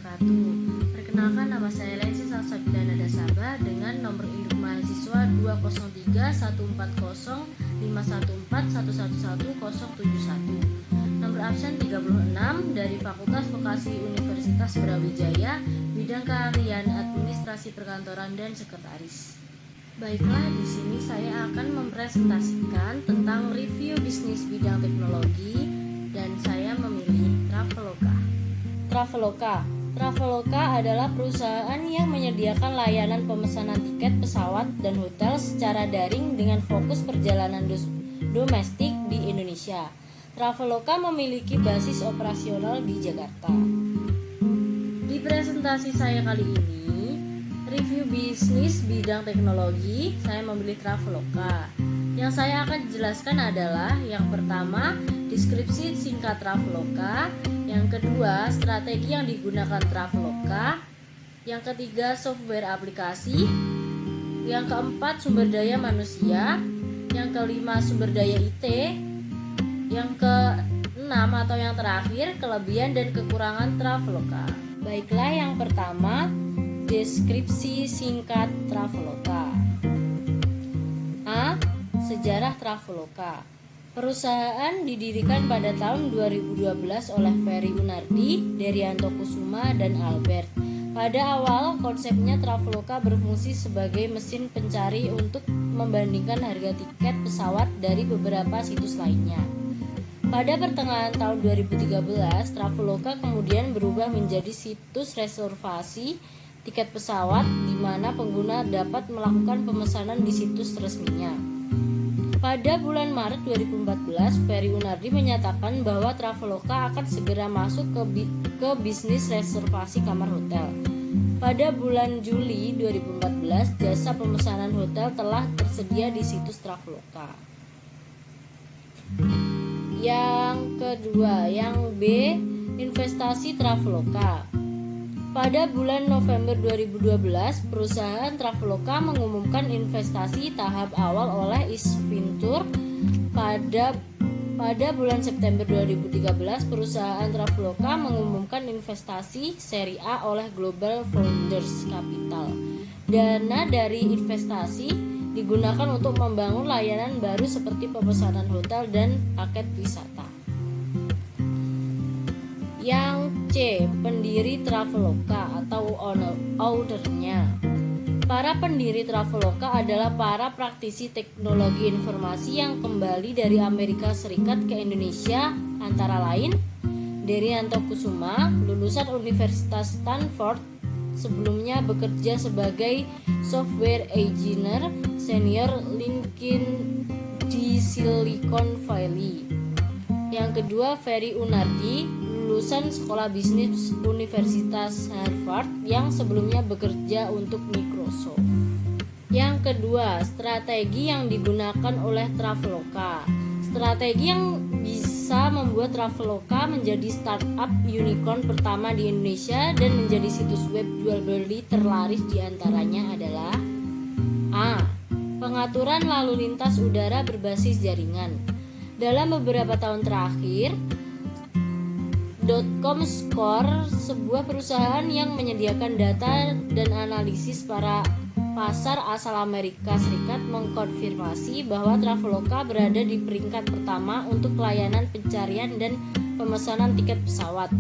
wabarakatuh. Perkenalkan, nama saya Lensi Salsabila Nadasaba dengan nomor induk mahasiswa 203145141111071. Nomor absen 36 dari Fakultas Vokasi Universitas Brawijaya, bidang keahlian administrasi perkantoran dan sekretaris. Baiklah, di sini saya akan mempresentasikan tentang review bisnis bidang teknologi dan saya memilih Traveloka adalah perusahaan yang menyediakan layanan pemesanan tiket pesawat dan hotel secara daring dengan fokus perjalanan domestik di Indonesia. Traveloka memiliki basis operasional di Jakarta. Di presentasi saya kali ini, review bisnis bidang teknologi, saya memilih Traveloka. Yang saya akan jelaskan adalah yang pertama, deskripsi singkat Traveloka, yang kedua, strategi yang digunakan Traveloka, yang ketiga, software aplikasi, yang keempat, sumber daya manusia, yang kelima, sumber daya IT, yang keenam atau yang terakhir, kelebihan dan kekurangan Traveloka. Baiklah, yang pertama, deskripsi singkat Traveloka. A. Sejarah Traveloka. Perusahaan didirikan pada tahun 2012 oleh Ferry Unardi, Derianto Kusuma, dan Albert. Pada awal, konsepnya Traveloka berfungsi sebagai mesin pencari untuk membandingkan harga tiket pesawat dari beberapa situs lainnya. Pada pertengahan tahun 2013, Traveloka kemudian berubah menjadi situs reservasi tiket pesawat di mana pengguna dapat melakukan pemesanan di situs resminya. Pada bulan Maret 2014, Ferry Unardi menyatakan bahwa Traveloka akan segera masuk ke bisnis reservasi kamar hotel. Pada bulan Juli 2014, jasa pemesanan hotel telah tersedia di situs Traveloka. Yang kedua, yang B, investasi Traveloka. Pada bulan November 2012, perusahaan Traveloka mengumumkan investasi tahap awal oleh Isfintur. Pada bulan September 2013, perusahaan Traveloka mengumumkan investasi seri A oleh Global Founders Capital. Dana dari investasi digunakan untuk membangun layanan baru seperti pemesanan hotel dan paket wisata. Yang C, pendiri Traveloka atau ownernya. Para pendiri Traveloka adalah para praktisi teknologi informasi yang kembali dari Amerika Serikat ke Indonesia, antara lain Derianto Kusuma, lulusan Universitas Stanford, sebelumnya bekerja sebagai software engineer senior LinkedIn di Silicon Valley. Yang kedua, Ferry Unardi, lulusan Sekolah Bisnis Universitas Harvard yang sebelumnya bekerja untuk Microsoft. Yang kedua, strategi yang digunakan oleh Traveloka. Strategi yang bisa membuat Traveloka menjadi startup unicorn pertama di Indonesia dan menjadi situs web jual beli terlaris diantaranya adalah A. Pengaturan lalu lintas udara berbasis jaringan. Dalam beberapa tahun terakhir, .com/Score, sebuah perusahaan yang menyediakan data dan analisis para pasar asal Amerika Serikat, mengkonfirmasi bahwa Traveloka berada di peringkat pertama untuk layanan pencarian dan pemesanan tiket pesawat.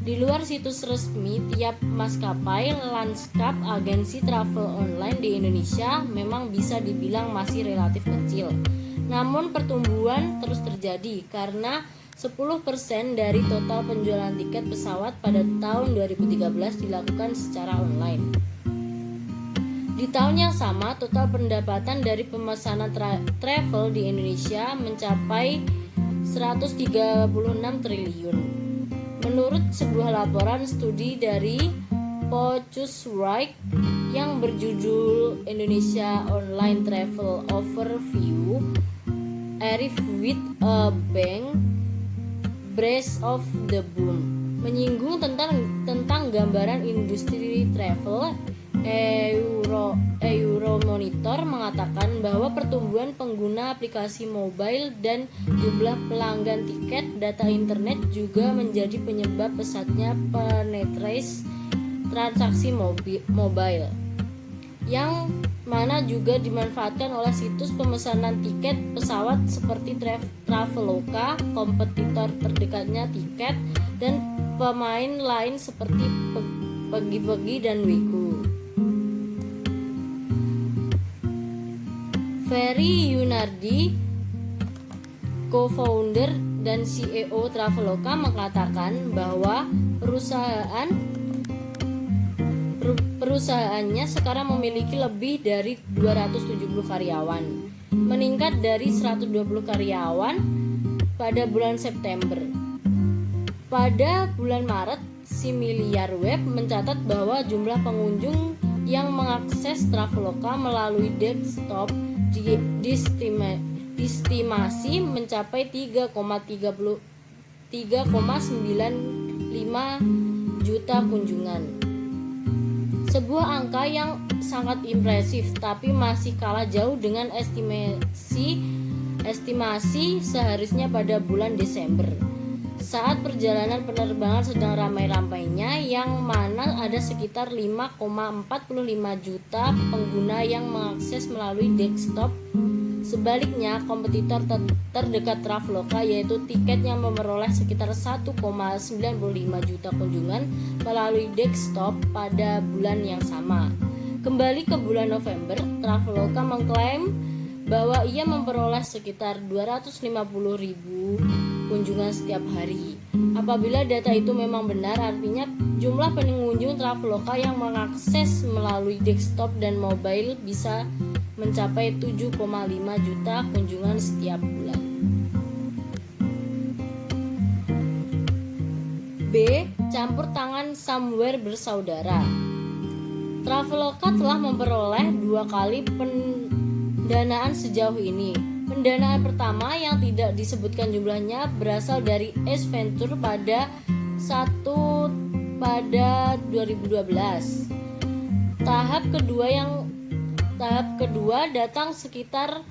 Di luar situs resmi tiap maskapai, lanskap agensi travel online di Indonesia memang bisa dibilang masih relatif kecil. Namun pertumbuhan terus terjadi karena 10% dari total penjualan tiket pesawat pada tahun 2013 dilakukan secara online. Di tahun yang sama, total pendapatan dari pemesanan travel di Indonesia mencapai 136 triliun. Menurut sebuah laporan studi dari Phocuswright yang berjudul Indonesia Online Travel Overview, Arrive with a Bang, Brace of the Boom, menyinggung tentang gambaran industri travel. Euromonitor mengatakan bahwa pertumbuhan pengguna aplikasi mobile dan jumlah pelanggan tiket data internet juga menjadi penyebab pesatnya penetrasi transaksi mobile, yang mana juga dimanfaatkan oleh situs pemesanan tiket pesawat seperti Traveloka, kompetitor terdekatnya Tiket, dan pemain lain seperti Pegi-Pegi dan Wiku. Ferry Yunardi, co-founder dan CEO Traveloka, mengatakan bahwa perusahaannya sekarang memiliki lebih dari 270 karyawan, meningkat dari 120 karyawan pada bulan September. Pada bulan Maret, si miliar web mencatat bahwa jumlah pengunjung yang mengakses Traveloka melalui desktop diestimasi mencapai 3,95 juta kunjungan. Sebuah angka yang sangat impresif, tapi masih kalah jauh dengan estimasi seharusnya pada bulan Desember, saat perjalanan penerbangan sedang ramai-ramainya, yang mana ada sekitar 5,45 juta pengguna yang mengakses melalui desktop. Sebaliknya, kompetitor terdekat Traveloka yaitu Tiket yang memperoleh sekitar 1,95 juta kunjungan melalui desktop pada bulan yang sama. Kembali ke bulan November, Traveloka mengklaim bahwa ia memperoleh sekitar 250.000 kunjungan setiap hari. Apabila data itu memang benar, artinya jumlah pengunjung Traveloka yang mengakses melalui desktop dan mobile bisa mencapai 7,5 juta kunjungan setiap bulan. B. Campur tangan somewhere bersaudara. Traveloka telah memperoleh 2 kali pendanaan sejauh ini. Pendanaan pertama yang tidak disebutkan jumlahnya berasal dari Ace Venture pada 2012. Tahap kedua datang sekitar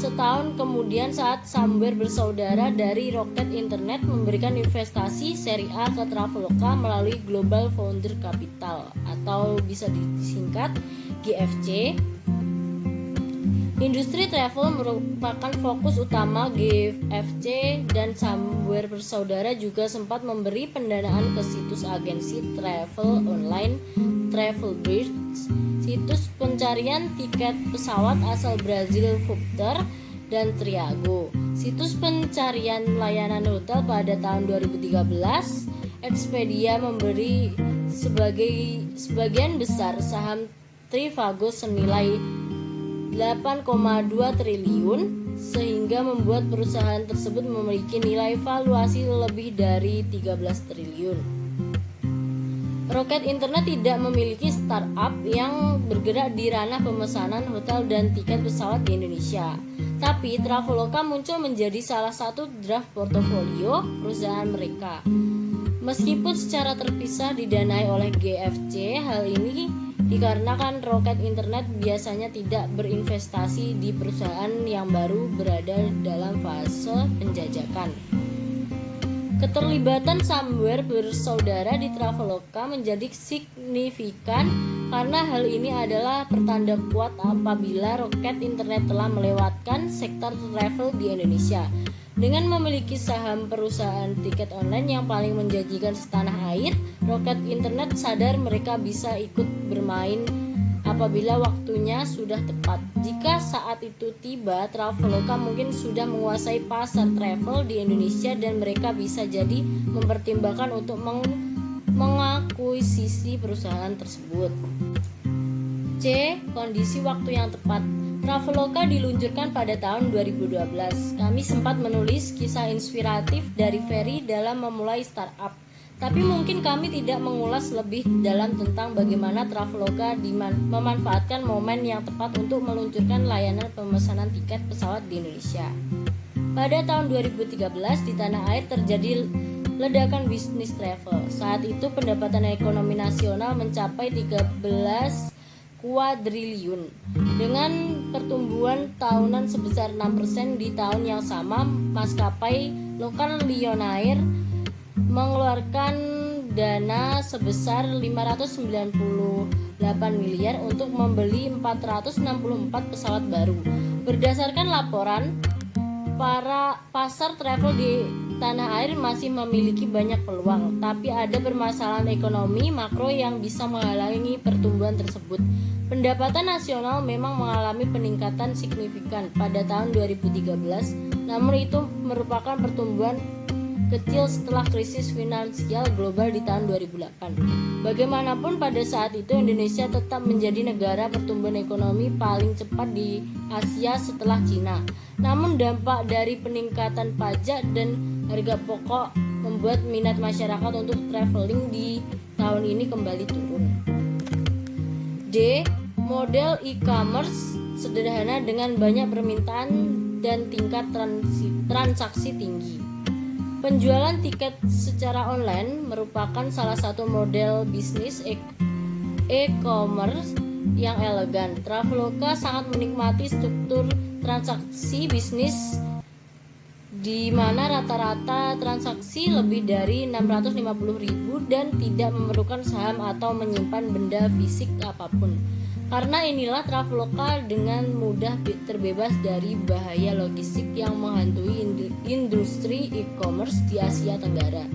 setahun kemudian saat Somewhere bersaudara dari Rocket Internet memberikan investasi seri A ke Traveloka melalui Global Founder Capital atau bisa disingkat GFC. Industri travel merupakan fokus utama GFC, dan Somewhere bersaudara juga sempat memberi pendanaan ke situs agensi travel online Travelbirds, situs pencarian tiket pesawat asal Brazil Voucher, dan Triago, situs pencarian layanan hotel pada tahun 2013. Expedia memberi sebagian besar saham Trivago senilai 8,2 triliun, sehingga membuat perusahaan tersebut memiliki nilai valuasi lebih dari 13 triliun. Rocket Internet tidak memiliki startup yang bergerak di ranah pemesanan hotel dan tiket pesawat di Indonesia. Tapi Traveloka muncul menjadi salah satu draft portofolio perusahaan mereka. Meskipun secara terpisah didanai oleh GFC, hal ini dikarenakan Rocket Internet biasanya tidak berinvestasi di perusahaan yang baru berada dalam fase penjajakan. Keterlibatan Somewhere bersaudara di Traveloka menjadi signifikan karena hal ini adalah pertanda kuat apabila Rocket Internet telah melewatkan sektor travel di Indonesia. Dengan memiliki saham perusahaan tiket online yang paling menjanjikan setanah air, Rocket Internet sadar mereka bisa ikut bermain apabila waktunya sudah tepat. Jika saat itu tiba, Traveloka mungkin sudah menguasai pasar travel di Indonesia dan mereka bisa jadi mempertimbangkan untuk mengakuisisi perusahaan tersebut. C. Kondisi waktu yang tepat. Traveloka diluncurkan pada tahun 2012. Kami sempat menulis kisah inspiratif dari Ferry dalam memulai startup. Tapi mungkin kami tidak mengulas lebih dalam tentang bagaimana Traveloka memanfaatkan momen yang tepat untuk meluncurkan layanan pemesanan tiket pesawat di Indonesia. Pada tahun 2013 di tanah air terjadi ledakan bisnis travel. Saat itu pendapatan ekonomi nasional mencapai 13 kuadriliun. Dengan pertumbuhan tahunan sebesar 6% di tahun yang sama, maskapai lokal Lion Air mengeluarkan dana sebesar 598 miliar untuk membeli 464 pesawat baru. Berdasarkan laporan, para pasar travel di tanah air masih memiliki banyak peluang, tapi ada permasalahan ekonomi makro yang bisa menghalangi pertumbuhan tersebut. Pendapatan nasional memang mengalami peningkatan signifikan pada tahun 2013, namun itu merupakan pertumbuhan kecil setelah krisis finansial global di tahun 2008. Bagaimanapun pada saat itu Indonesia tetap menjadi negara pertumbuhan ekonomi paling cepat di Asia setelah Cina. Namun dampak dari peningkatan pajak dan harga pokok membuat minat masyarakat untuk traveling di tahun ini kembali turun. D. Model e-commerce sederhana dengan banyak permintaan dan tingkat transaksi tinggi. Penjualan tiket secara online merupakan salah satu model bisnis e-commerce yang elegan. Traveloka sangat menikmati struktur transaksi bisnis di mana rata-rata transaksi lebih dari 650.000 dan tidak memerlukan saham atau menyimpan benda fisik apapun. Karena inilah Traveloka dengan mudah terbebas dari bahaya logistik yang menghantui industri e-commerce di Asia Tenggara.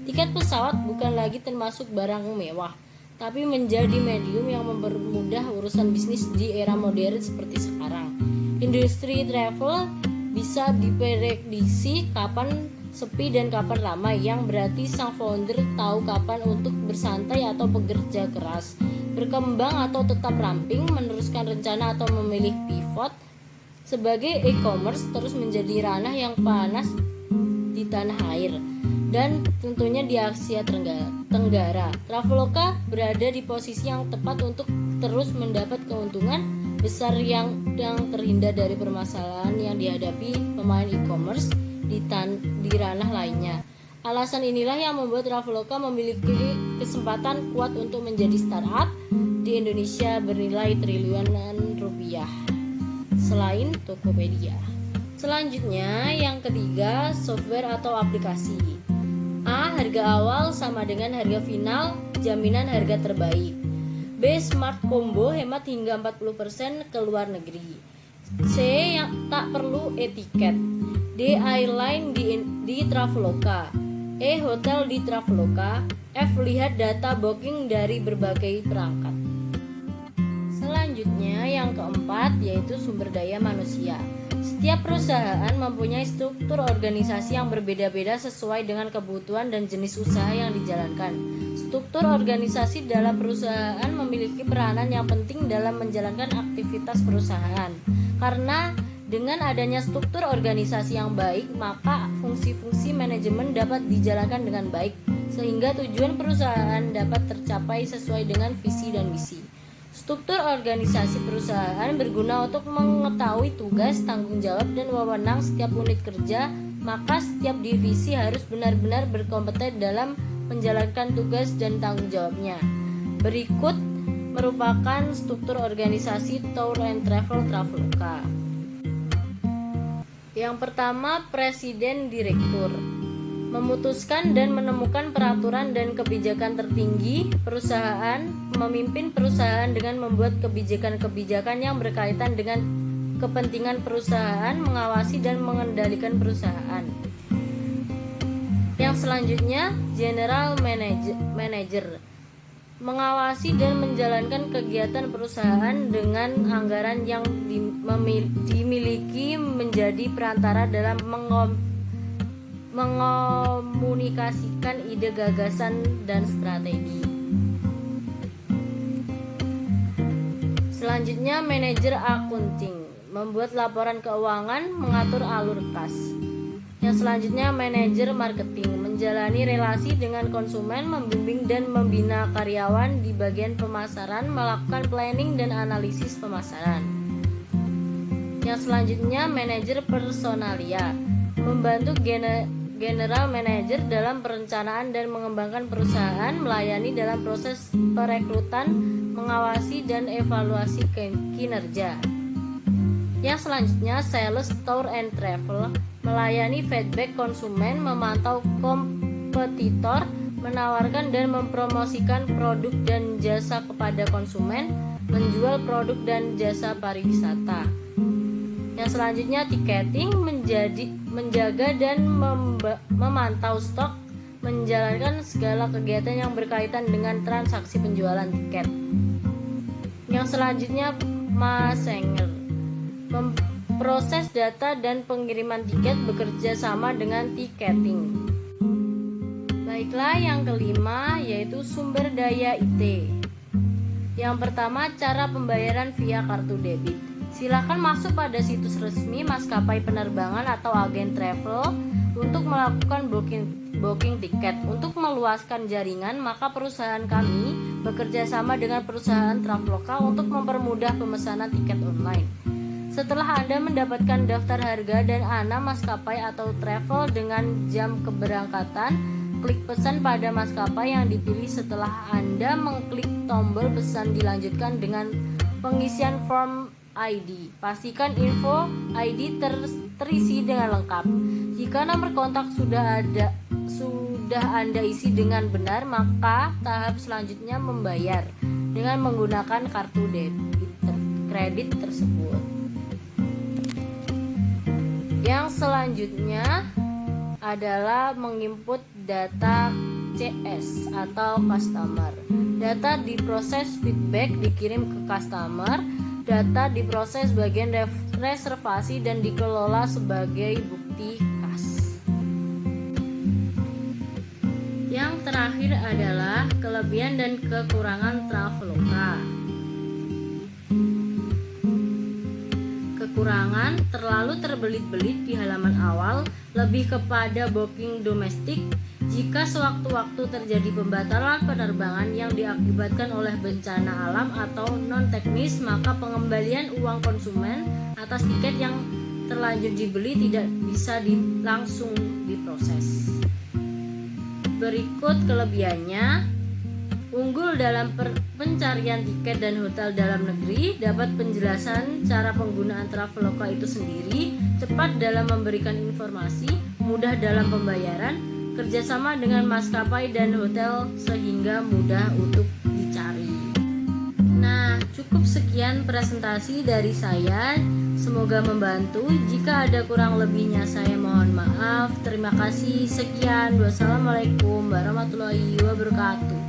Tiket pesawat bukan lagi termasuk barang mewah, tapi menjadi medium yang mempermudah urusan bisnis di era modern seperti sekarang. Industri travel bisa diprediksi kapan sepi dan kapan ramai, yang berarti sang founder tahu kapan untuk bersantai atau bekerja keras, berkembang atau tetap ramping, meneruskan rencana atau memilih pivot. Sebagai e-commerce terus menjadi ranah yang panas di tanah air dan tentunya di Asia Tenggara. Traveloka berada di posisi yang tepat untuk terus mendapat keuntungan besar yang terhindar dari permasalahan yang dihadapi pemain e-commerce di ranah lainnya. Alasan inilah yang membuat Traveloka memiliki kesempatan kuat untuk menjadi startup di Indonesia bernilai triliunan rupiah selain Tokopedia. Selanjutnya yang ketiga, software atau aplikasi. A. Harga awal sama dengan harga final, jaminan harga terbaik. B. Smart Combo, hemat hingga 40% ke luar negeri. C. Yang tak perlu etiket. D. Airline di Traveloka. E. Hotel di Traveloka. F. Lihat data booking dari berbagai perangkat. Selanjutnya yang keempat yaitu sumber daya manusia. Setiap perusahaan mempunyai struktur organisasi yang berbeda-beda sesuai dengan kebutuhan dan jenis usaha yang dijalankan. Struktur organisasi dalam perusahaan memiliki peranan yang penting dalam menjalankan aktivitas perusahaan. Karena dengan adanya struktur organisasi yang baik, maka fungsi-fungsi manajemen dapat dijalankan dengan baik, sehingga tujuan perusahaan dapat tercapai sesuai dengan visi dan misi. Struktur organisasi perusahaan berguna untuk mengetahui tugas, tanggung jawab, dan wewenang setiap unit kerja, maka setiap divisi harus benar-benar berkompeten dalam menjalankan tugas dan tanggung jawabnya. Berikut merupakan struktur organisasi Tour and Travel Traveloka. Yang pertama, Presiden Direktur memutuskan dan menemukan peraturan dan kebijakan tertinggi perusahaan, memimpin perusahaan dengan membuat kebijakan-kebijakan yang berkaitan dengan kepentingan perusahaan, mengawasi dan mengendalikan perusahaan. Yang selanjutnya, General Manager mengawasi dan menjalankan kegiatan perusahaan dengan anggaran yang dimiliki, menjadi perantara dalam mengomunikasikan ide, gagasan, dan strategi. Selanjutnya, manajer accounting membuat laporan keuangan, mengatur alur kas. Yang selanjutnya, manajer marketing menjalani relasi dengan konsumen, membimbing dan membina karyawan di bagian pemasaran, melakukan planning dan analisis pemasaran. Yang selanjutnya, manajer personalia membantu general manager dalam perencanaan dan mengembangkan perusahaan, melayani dalam proses perekrutan, mengawasi dan evaluasi kinerja. Yang selanjutnya, sales tour and travel melayani feedback konsumen, memantau kompetitor, menawarkan dan mempromosikan produk dan jasa kepada konsumen, menjual produk dan jasa pariwisata. Yang selanjutnya tiketing, menjaga dan memantau stok, menjalankan segala kegiatan yang berkaitan dengan transaksi penjualan tiket. Yang selanjutnya Messenger, memproses data dan pengiriman tiket bekerja sama dengan tiketing. Baiklah, yang kelima yaitu sumber daya IT. Yang pertama, cara pembayaran via kartu debit. Silakan masuk pada situs resmi maskapai penerbangan atau agen travel untuk melakukan booking tiket. Untuk meluaskan jaringan, maka perusahaan kami bekerja sama dengan perusahaan Traveloka untuk mempermudah pemesanan tiket online. Setelah Anda mendapatkan daftar harga dan ana maskapai atau travel dengan jam keberangkatan, klik pesan pada maskapai yang dipilih. Setelah Anda mengklik tombol pesan dilanjutkan dengan pengisian form ID. Pastikan info ID terisi dengan lengkap. Jika nomor kontak sudah Anda isi dengan benar, maka tahap selanjutnya membayar dengan menggunakan kartu debit kredit tersebut. Yang selanjutnya adalah menginput data CS atau customer. Data diproses, feedback dikirim ke customer. Data diproses bagian reservasi dan dikelola sebagai bukti kas. Yang terakhir adalah kelebihan dan kekurangan Traveloka. Kekurangan, terlalu terbelit-belit di halaman awal, lebih kepada booking domestik. Jika sewaktu-waktu terjadi pembatalan penerbangan yang diakibatkan oleh bencana alam atau non-teknis, maka pengembalian uang konsumen atas tiket yang terlanjur dibeli tidak bisa langsung diproses. Berikut kelebihannya. Unggul dalam pencarian tiket dan hotel dalam negeri, dapat penjelasan cara penggunaan Traveloka itu sendiri, cepat dalam memberikan informasi, mudah dalam pembayaran, kerjasama dengan maskapai dan hotel sehingga mudah untuk dicari. Nah, cukup sekian presentasi dari saya. Semoga membantu. Jika ada kurang lebihnya saya mohon maaf. Terima kasih. Sekian. Wassalamualaikum warahmatullahi wabarakatuh.